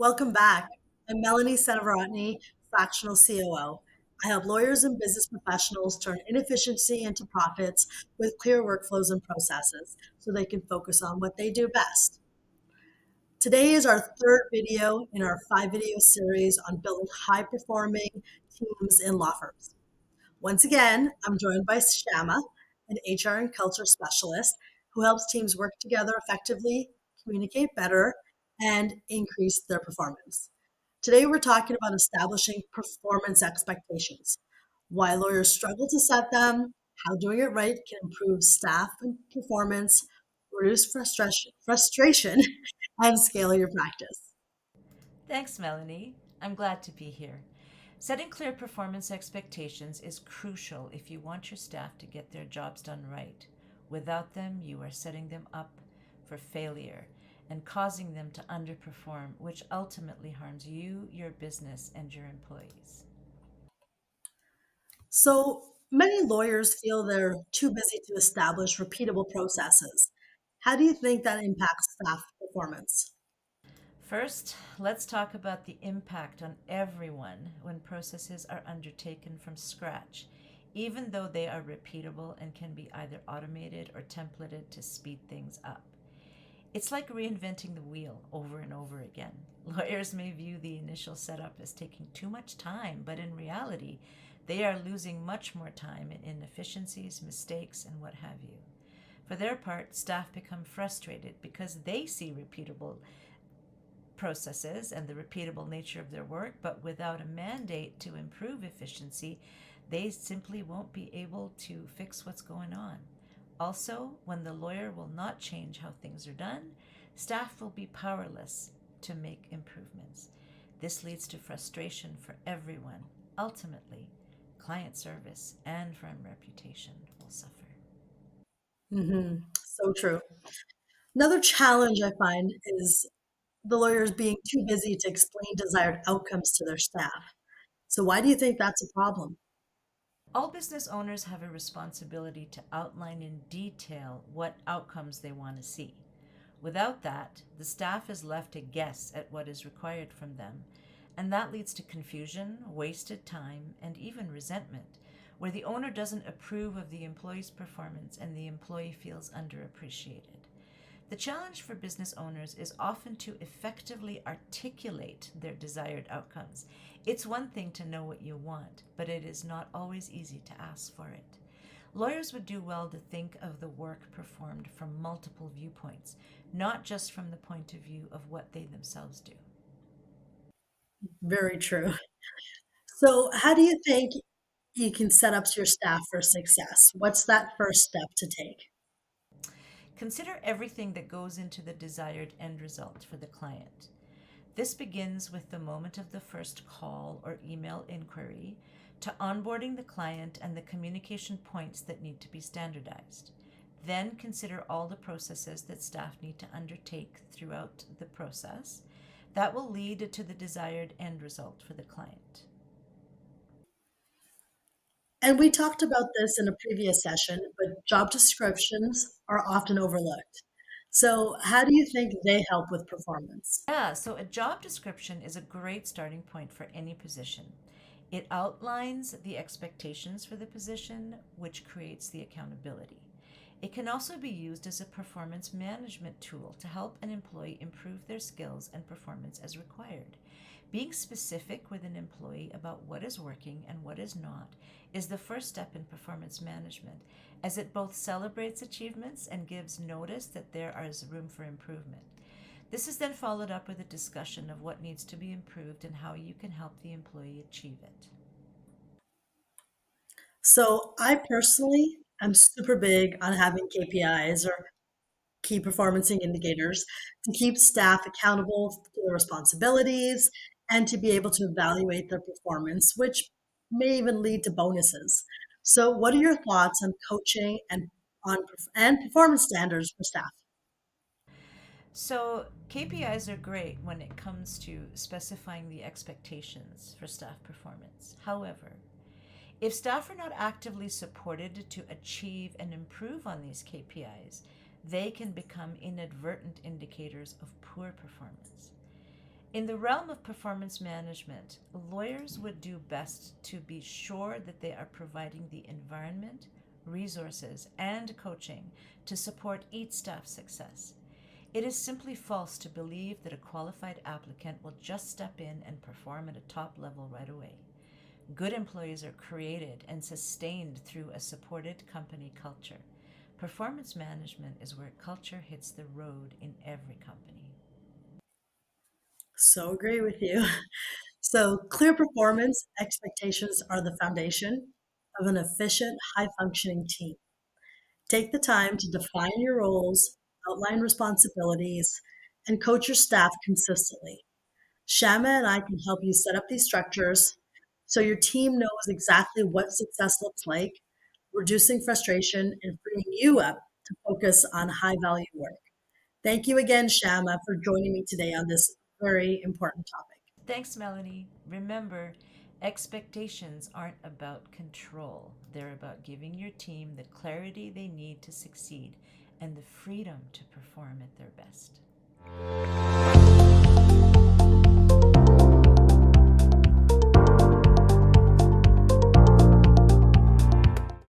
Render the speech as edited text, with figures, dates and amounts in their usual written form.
Welcome back. I'm Melanie Seneviratne, fractional COO. I help lawyers and business professionals turn inefficiency into profits with clear workflows and processes so they can focus on what they do best. Today is our third video in our 5 video series on building high performing teams in law firms. Once again, I'm joined by Shama, an HR and culture specialist who helps teams work together effectively, communicate better, and increase their performance. Today, we're talking about establishing performance expectations, why lawyers struggle to set them, how doing it right can improve staff and performance, reduce frustration, and scale your practice. Thanks, Melanie. I'm glad to be here. Setting clear performance expectations is crucial if you want your staff to get their jobs done right. Without them, you are setting them up for failure and causing them to underperform, which ultimately harms you, your business, and your employees. So many lawyers feel they're too busy to establish repeatable processes. How do you think that impacts staff performance? First, let's talk about the impact on everyone when processes are undertaken from scratch, even though they are repeatable and can be either automated or templated to speed things up. It's like reinventing the wheel over and over again. Lawyers may view the initial setup as taking too much time, but in reality, they are losing much more time in inefficiencies, mistakes, and what have you. For their part, staff become frustrated because they see repeatable processes and the repeatable nature of their work, but without a mandate to improve efficiency, they simply won't be able to fix what's going on. Also, when the lawyer will not change how things are done, staff will be powerless to make improvements. This leads to frustration for everyone. Ultimately, client service and firm reputation will suffer. So true. Another challenge I find is the lawyers being too busy to explain desired outcomes to their staff. So, why do you think that's a problem? All business owners have a responsibility to outline in detail what outcomes they want to see. Without that, the staff is left to guess at what is required from them, and that leads to confusion, wasted time, and even resentment, where the owner doesn't approve of the employee's performance and the employee feels underappreciated. The challenge for business owners is often to effectively articulate their desired outcomes. It's one thing to know what you want, but it is not always easy to ask for it. Lawyers would do well to think of the work performed from multiple viewpoints, not just from the point of view of what they themselves do. Very true. So, how do you think you can set up your staff for success? What's that first step to take? Consider everything that goes into the desired end result for the client. This begins with the moment of the first call or email inquiry to onboarding the client and the communication points that need to be standardized. Then consider all the processes that staff need to undertake throughout the process. That will lead to the desired end result for the client. And we talked about this in a previous session, but job descriptions are often overlooked. So, how do you think they help with performance? Yeah, so a job description is a great starting point for any position. It outlines the expectations for the position, which creates the accountability. It can also be used as a performance management tool to help an employee improve their skills and performance as required. Being specific with an employee about what is working and what is not is the first step in performance management, as it both celebrates achievements and gives notice that there is room for improvement. This is then followed up with a discussion of what needs to be improved and how you can help the employee achieve it. So, I personally am super big on having KPIs or key performance indicators to keep staff accountable to their responsibilities and to be able to evaluate their performance, which may even lead to bonuses. So, what are your thoughts on coaching and performance standards for staff? So, KPIs are great when it comes to specifying the expectations for staff performance. However, if staff are not actively supported to achieve and improve on these KPIs, they can become inadvertent indicators of poor performance. In the realm of performance management, lawyers would do best to be sure that they are providing the environment, resources, and coaching to support each staff's success. It is simply false to believe that a qualified applicant will just step in and perform at a top level right away. Good employees are created and sustained through a supported company culture. Performance management is where culture hits the road in every company. So agree with you. So clear performance expectations are the foundation of an efficient, high functioning team. Take the time to define your roles, outline responsibilities, and coach your staff consistently. Shama and I can help you set up these structures so your team knows exactly what success looks like, reducing frustration and freeing you up to focus on high value work. Thank you again, Shama, for joining me today on this very important topic. Thanks, Melanie. Remember, expectations aren't about control, they're about giving your team the clarity they need to succeed and the freedom to perform at their best.